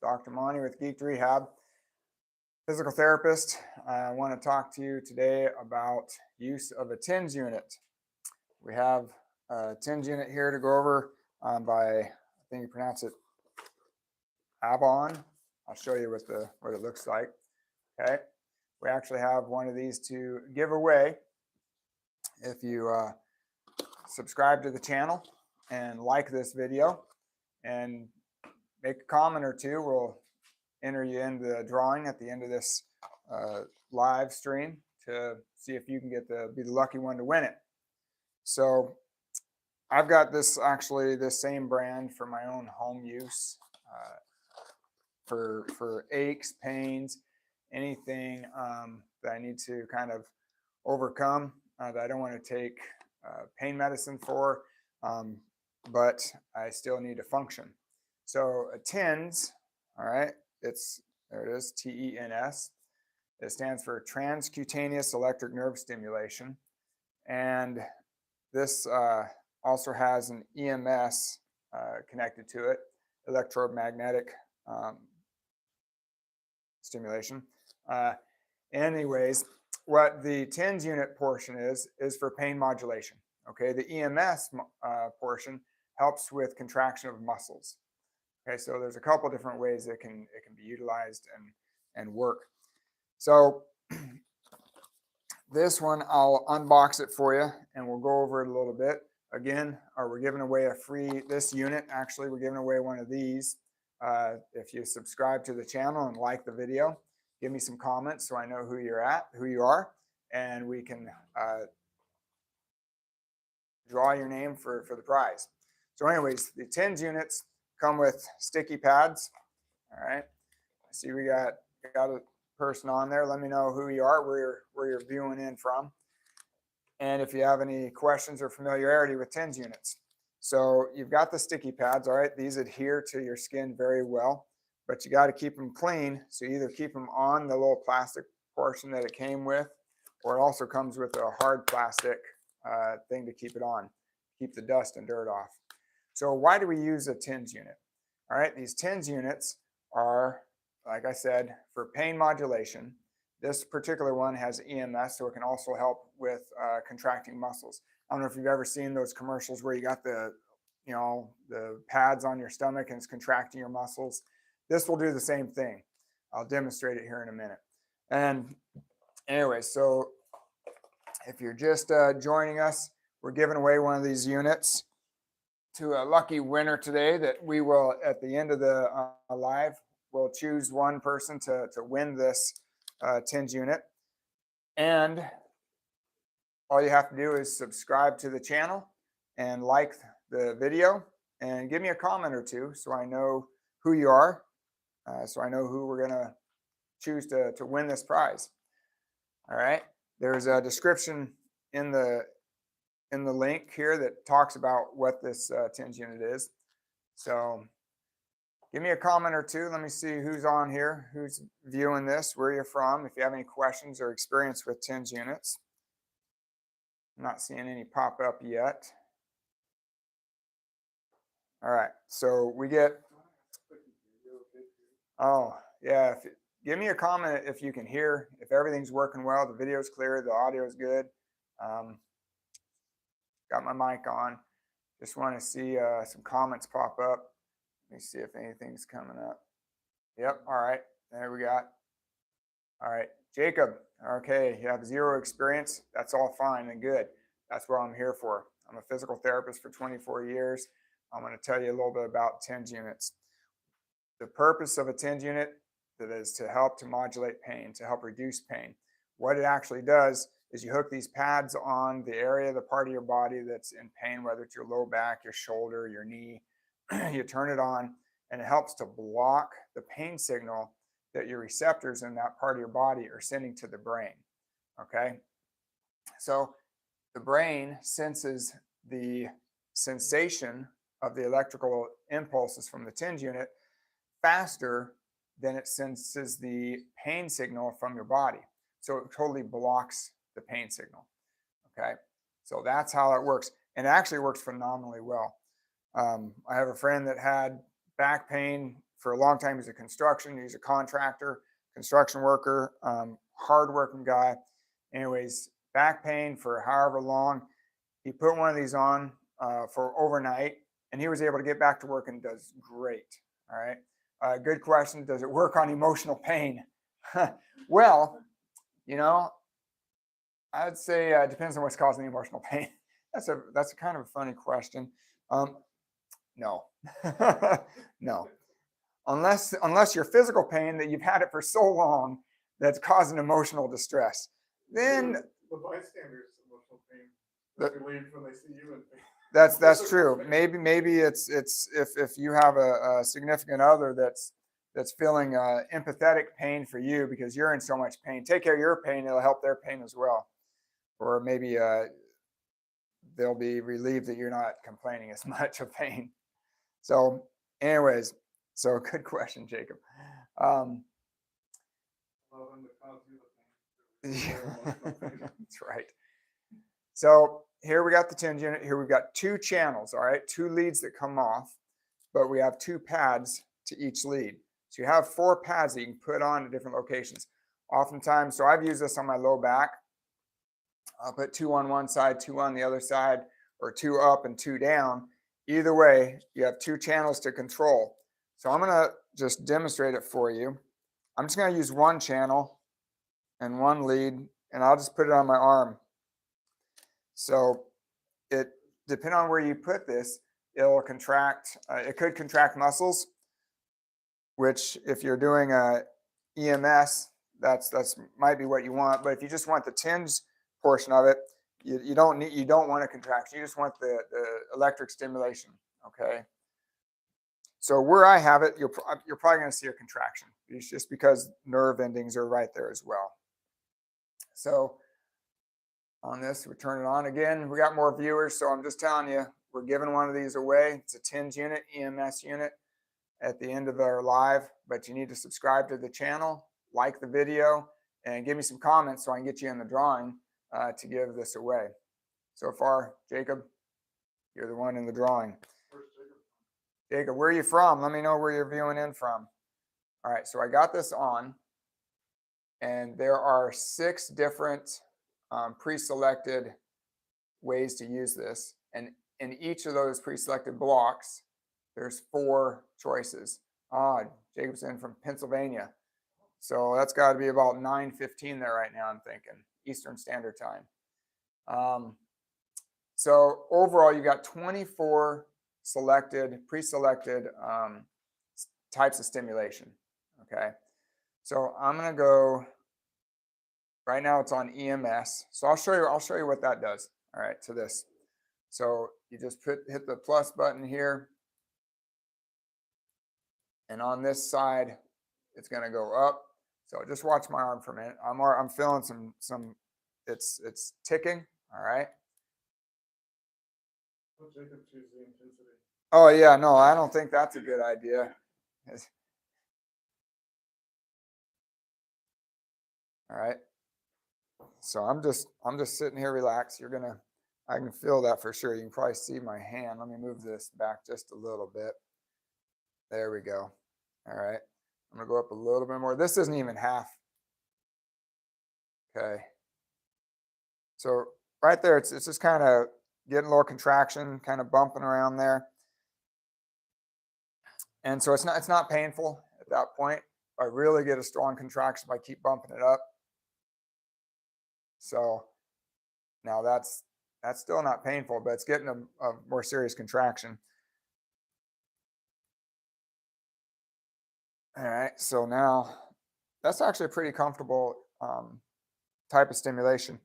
Dr. Monte with Rehab, physical therapist. I want to talk to you today about use of a TENS unit. We have a TENS unit here to go over by, I think you pronounce it Avon. I'll show you what it looks like. Okay, we actually have one of these to give away. If you subscribe to the channel and like this video and make a comment or two, we'll enter you in the drawing at the end of this live stream to see if you can be the lucky one to win it. So I've got this same brand for my own home use, for aches, pains, anything that I need to kind of overcome that I don't want to take pain medicine for, but I still need to function. So a TENS, all right, there it is, TENS. It stands for Transcutaneous Electric Nerve Stimulation. And this also has an EMS connected to it, electromagnetic stimulation. Anyways, what the TENS unit portion is for pain modulation. Okay, the EMS portion helps with contraction of muscles. Okay, so there's a couple different ways it can be utilized and work. So this one, I'll unbox it for you and we'll go over it a little bit. Again, we're giving away this unit. Actually, we're giving away one of these. If you subscribe to the channel and like the video, give me some comments so I know who you are, and we can draw your name for the prize. So anyways, the TENS units come with sticky pads. All right. I see we got a person on there. Let me know who you are, where you're viewing in from, and if you have any questions or familiarity with TENS units. So you've got the sticky pads. All right. These adhere to your skin very well, but you got to keep them clean. So you either keep them on the little plastic portion that it came with, or it also comes with a hard plastic thing to keep it on, keep the dust and dirt off. So why do we use a TENS unit? All right, these TENS units are, like I said, for pain modulation. This particular one has EMS, so it can also help with contracting muscles. I don't know if you've ever seen those commercials where you got the pads on your stomach and it's contracting your muscles. This will do the same thing. I'll demonstrate it here in a minute. And anyway, so if you're just joining us, we're giving away one of these units to a lucky winner today that we will, at the end of the live, we'll choose one person to win this TENS unit. And all you have to do is subscribe to the channel and like the video and give me a comment or two so I know who you are, so I know who we're going to choose to win this prize. All right. There's a description in the link here that talks about what this TENS unit is. So give me a comment or two. Let me see who's on here, who's viewing this, where you're from, if you have any questions or experience with TENS units. I'm not seeing any pop up yet. All right, so we get, oh yeah, give me a comment if you can hear, if everything's working well, the video's clear, the audio's good. Got my mic on. Just want to see some comments pop up. Let me see if anything's coming up. Yep. All right. There we got. All right. Jacob. Okay. You have 0 experience. That's all fine and good. That's what I'm here for. I'm a physical therapist for 24 years. I'm going to tell you a little bit about TENS units. The purpose of a TENS unit is to help to modulate pain, to help reduce pain. What it actually does is you hook these pads on the area, the part of your body that's in pain, whether it's your low back, your shoulder, your knee. You turn it on and it helps to block the pain signal that your receptors in that part of your body are sending to the brain. Okay, so the brain senses the sensation of the electrical impulses from the TENS unit faster than it senses the pain signal from your body. So it totally blocks the pain signal. Okay, so that's how it works, and it actually works phenomenally well. I have a friend that had back pain for a long time, he was a construction, he's a contractor, construction worker, hardworking guy. Anyways, back pain for however long. He put one of these on for overnight, and he was able to get back to work and does great. All right. Good question. Does it work on emotional pain? Well, you know, I'd say it depends on what's causing the emotional pain. That's a kind of a funny question. No, no, unless your physical pain that you've had it for so long that's causing emotional distress, then the bystanders' emotional pain that relieved when they see you in pain. That's true. Maybe it's if you have a significant other that's feeling empathetic pain for you because you're in so much pain. Take care of your pain; it'll help their pain as well. Or maybe they'll be relieved that you're not complaining as much of pain. So, anyways, so good question, Jacob. That's right. So here we got the TENS unit. Here we've got 2 channels, all right, 2 leads that come off, but we have 2 pads to each lead. So you have 4 pads that you can put on at different locations. Oftentimes, so I've used this on my low back. I'll put 2 on one side, 2 on the other side, or 2 up and 2 down. Either way, you have 2 channels to control. So I'm going to just demonstrate it for you. I'm just going to use 1 channel and 1 lead, and I'll just put it on my arm. So it, depending on where you put this, it'll contract. It could contract muscles, which if you're doing a EMS, that's might be what you want. But if you just want the TENS portion of it, you don't want a contraction. You just want the electric stimulation. Okay. So where I have it, you're probably going to see a contraction. It's just because nerve endings are right there as well. So on this, we turn it on again. We got more viewers, so I'm just telling you, we're giving one of these away. It's a TENS unit, EMS unit at the end of our live, but you need to subscribe to the channel, like the video, and give me some comments so I can get you in the drawing to give this away. So far, Jacob, you're the one in the drawing. Jacob, where are you from? Let me know where you're viewing in from. All right, so I got this on, and there are 6 different pre-selected ways to use this. And in each of those pre-selected blocks, there's 4 choices. Jacob's in from Pennsylvania. So that's got to be about 9:15 there right now, I'm thinking, Eastern Standard Time. So overall, you got 24 pre-selected types of stimulation. Okay. So I'm going to go, right now it's on EMS. So I'll show you what that does. All right, to this. So you just hit the plus button here. And on this side, it's going to go up. So just watch my arm for a minute. I'm feeling some it's ticking. All right. Oh yeah, no, I don't think that's a good idea. All right. So I'm just sitting here relaxed. I can feel that for sure. You can probably see my hand. Let me move this back just a little bit. There we go. All right. I'm gonna go up a little bit more. This isn't even half. Okay. So right there, it's just kind of getting a little contraction, kind of bumping around there. And so it's not painful at that point. I really get a strong contraction if I keep bumping it up. So now that's still not painful, but it's getting a more serious contraction. All right, so now that's actually a pretty comfortable type of stimulation.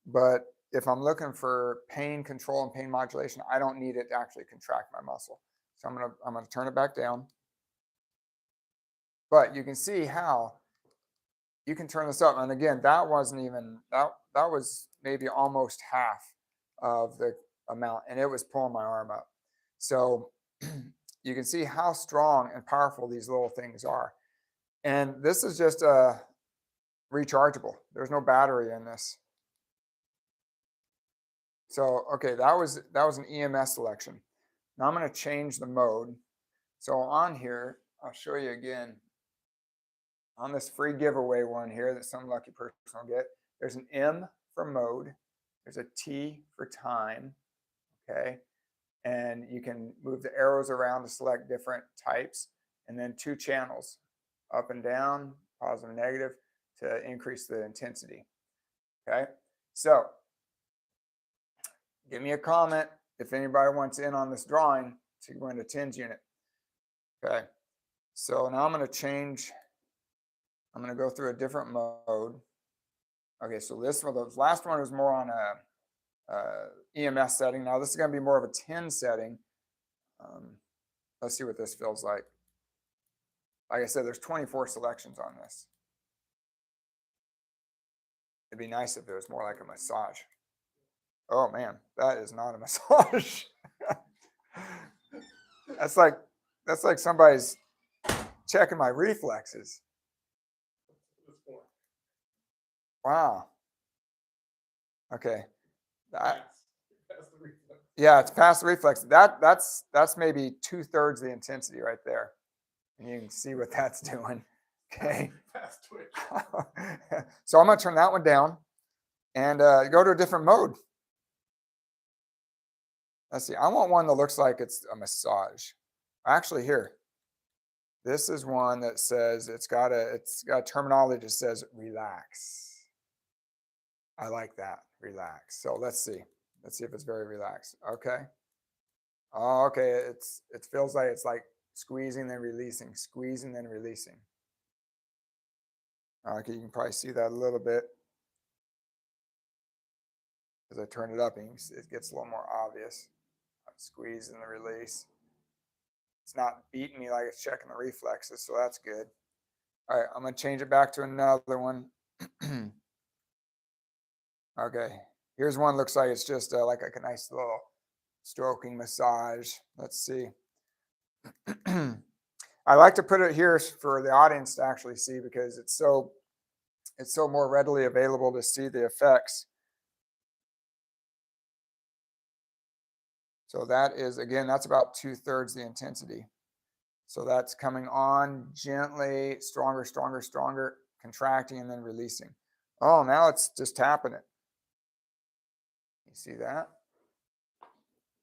But if I'm looking for pain control and pain modulation, I don't need it to actually contract my muscle. So I'm gonna turn it back down. But you can see how you can turn this up. And again, that wasn't even that was maybe almost half of the amount, and it was pulling my arm up. So you can see how strong and powerful these little things are. And this is just rechargeable. There's no battery in this. So, okay, that was an EMS selection. Now I'm going to change the mode. So on here, I'll show you again. On this free giveaway one here that some lucky person will get, there's an M for mode, there's a T for time, okay? And you can move the arrows around to select different types, and then 2 channels, up and down, positive and negative, to increase the intensity, okay? So, give me a comment if anybody wants in on this drawing to go into TENS unit, okay? So now I'm going to change. I'm going to go through a different mode. Okay, so this one, the last one was more on a EMS setting. Now this is going to be more of a 10 setting. Let's see what this feels like. Like I said, there's 24 selections on this. It'd be nice if it was more like a massage. Oh man, that is not a massage. that's like somebody's checking my reflexes. Wow. Okay. Yeah, it's past the reflex. That's maybe 2/3 the intensity right there, and you can see what that's doing. Okay. Fast twitch. So I'm gonna turn that one down and go to a different mode. Let's see. I want one that looks like it's a massage. Actually, here. This is one that says it's got a terminology that says relax. I like that, relax. So let's see if it's very relaxed. Okay. Oh, okay. It feels like it's like squeezing then releasing, squeezing then releasing. Okay, you can probably see that a little bit as I turn it up, and it gets a little more obvious. Squeeze and the release. It's not beating me like it's checking the reflexes, so that's good. All right, I'm gonna change it back to another one. Okay, here's one looks like it's just like a nice little stroking massage. Let's see. I like to put it here for the audience to actually see because it's so more readily available to see the effects. So that is, again, that's about 2/3 the intensity. So that's coming on gently, stronger, stronger, stronger, contracting and then releasing. Oh, now it's just tapping it. You see that?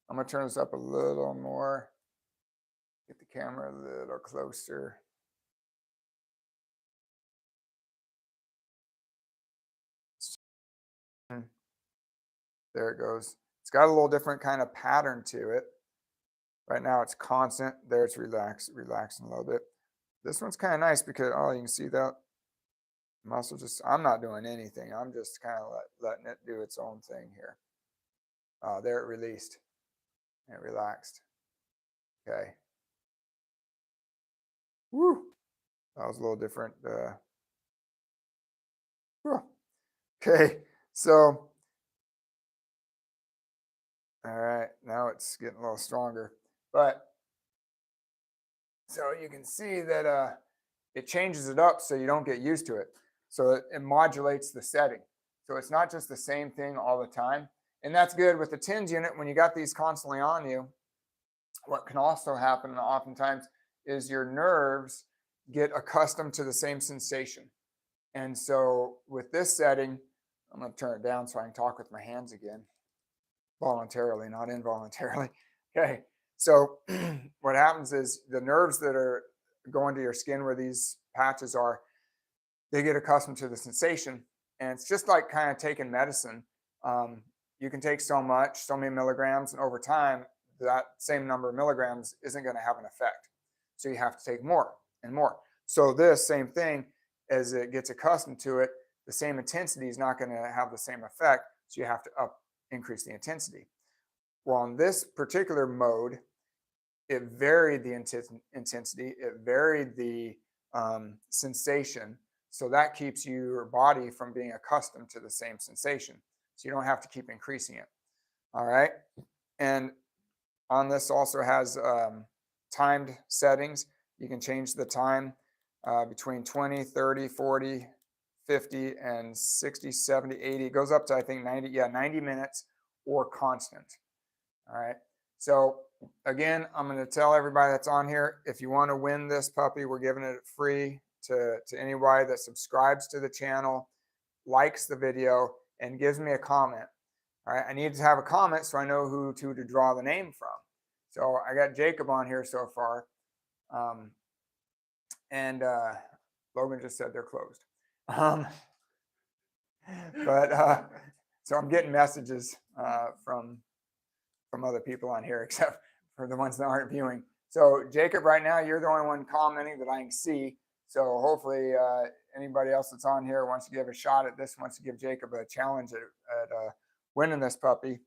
I'm going to turn this up a little more. Get the camera a little closer. There it goes. It's got a little different kind of pattern to it. Right now it's constant. There it's relaxing a little bit. This one's kind of nice because, oh, you can see that muscle just, I'm not doing anything. I'm just kind of letting it do its own thing here. There it released. And it relaxed. Okay. Woo. That was a little different. Okay. So, all right. Now it's getting a little stronger. But, so you can see that it changes it up so you don't get used to it. So it modulates the setting. So it's not just the same thing all the time. And that's good with the TENS unit. When you got these constantly on you, what can also happen oftentimes is your nerves get accustomed to the same sensation. And so with this setting, I'm going to turn it down so I can talk with my hands again, voluntarily, not involuntarily. Okay. So what happens is the nerves that are going to your skin where these patches are, they get accustomed to the sensation. And it's just like kind of taking medicine. You can take so much, so many milligrams, and over time, that same number of milligrams isn't going to have an effect. So you have to take more and more. So this same thing, as it gets accustomed to it, the same intensity is not going to have the same effect. So you have to increase the intensity. Well, on this particular mode, it varied the intensity, it varied the sensation. So that keeps your body from being accustomed to the same sensation. So you don't have to keep increasing it. All right. And on this also has timed settings. You can change the time between 20, 30, 40, 50, and 60, 70, 80. It goes up to, I think, 90 minutes or constant. All right. So again, I'm going to tell everybody that's on here, if you want to win this puppy, we're giving it free to anybody that subscribes to the channel, likes the video, and gives me a comment. All right, I need to have a comment so I know who to draw the name from. So I got Jacob on here so far. And Logan just said they're closed. So I'm getting messages from other people on here, except for the ones that aren't viewing. So Jacob, right now, you're the only one commenting that I can see. So hopefully anybody else that's on here wants to give a shot at this, wants to give Jacob a challenge at winning this puppy,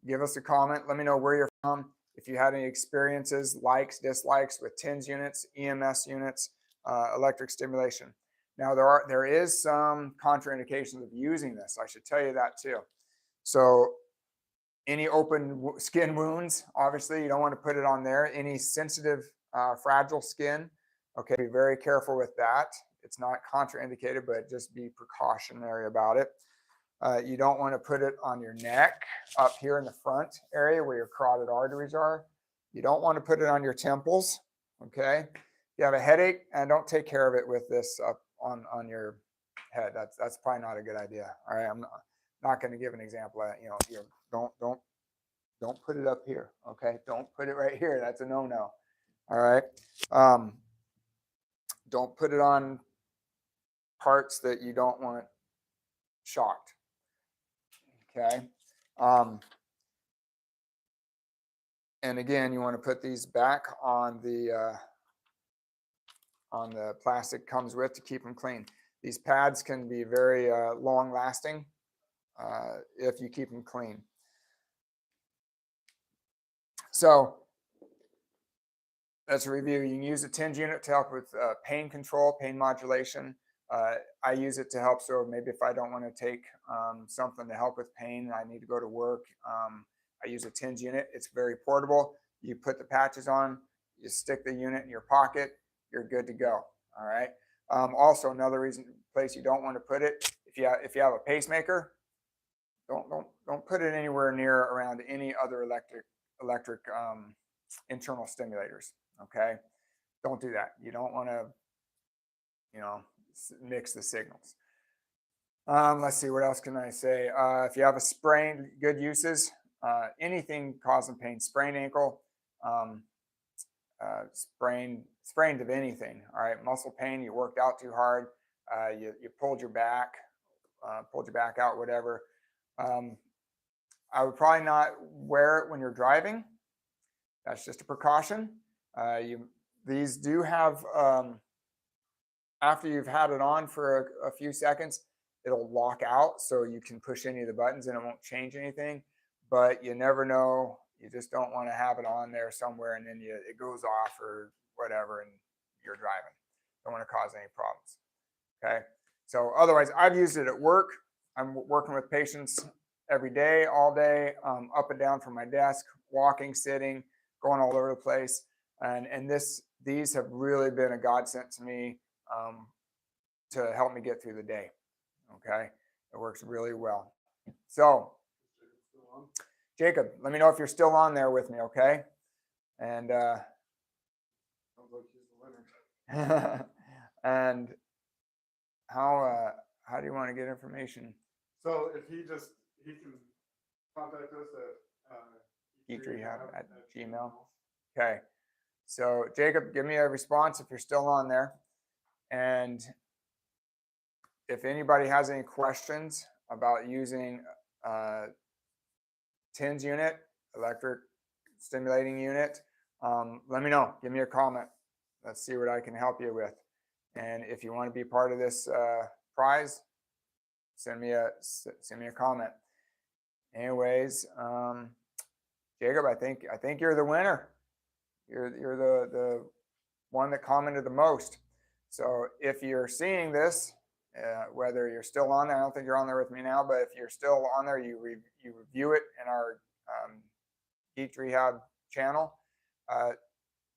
give us a comment. Let me know where you're from. If you had any experiences, likes, dislikes with TENS units, EMS units, electric stimulation. Now there is some contraindications of using this. I should tell you that too. So any open skin wounds, obviously you don't want to put it on there. Any sensitive, fragile skin, okay, be very careful with that. It's not contraindicated, but just be precautionary about it. You don't want to put it on your neck up here in the front area where your carotid arteries are. You don't want to put it on your temples, okay? If you have a headache, and don't take care of it with this up on your head. That's probably not a good idea. All right, I'm not going to give an example. You know, don't put it up here, okay? Don't put it right here. That's a no-no. All right. Don't put it on parts that you don't want shocked. Okay. And again, you want to put these back on the plastic comes with to keep them clean. These pads can be very long lasting if you keep them clean. So that's a review. You can use a TENS unit to help with pain control, pain modulation. I use it to help. So maybe if I don't want to take something to help with pain, I need to go to work. I use a TENS unit. It's very portable. You put the patches on, you stick the unit in your pocket, you're good to go. All right. Also, another place you don't want to put it, if you have a pacemaker, don't put it anywhere near around any other electric internal stimulators. Okay. Don't do that. You don't want to, mix the signals. Let's see, what else can I say? If you have a sprain, good uses. Anything causing pain, sprained ankle, sprained of anything. All right, muscle pain, you worked out too hard, you pulled your back out, whatever. I would probably not wear it when you're driving. That's just a precaution. These do have, after you've had it on for a few seconds, it'll lock out, so you can push any of the buttons and it won't change anything. But you never know. You just don't want to have it on there somewhere and then it goes off or whatever and you're driving. Don't want to cause any problems. Okay. So otherwise, I've used it at work. I'm working with patients every day, all day, up and down from my desk, walking, sitting, going all over the place. And these have really been a godsend to me to help me get through the day. Okay. It works really well. So Jacob, let me know if you're still on there with me, okay? And and how do you want to get information? So if he can contact us at geekrehab@gmail. Okay. So Jacob, give me a response if you're still on there. And if anybody has any questions about using TENS unit, electric stimulating unit, let me know. Give me a comment. Let's see what I can help you with. And if you want to be part of this prize, send me a comment. Anyways, Jacob, I think you're the winner. You're the one that commented the most. So if you're seeing this, whether you're still on there, I don't think you're on there with me now, but if you're still on there, you review it in our Geek Rehab channel.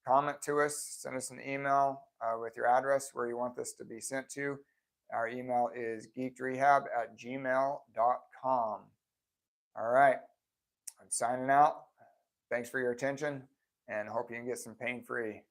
Comment to us, send us an email with your address where you want this to be sent to. Our email is geekrehab@gmail.com. All right, I'm signing out. Thanks for your attention. and hope you can get some pain-free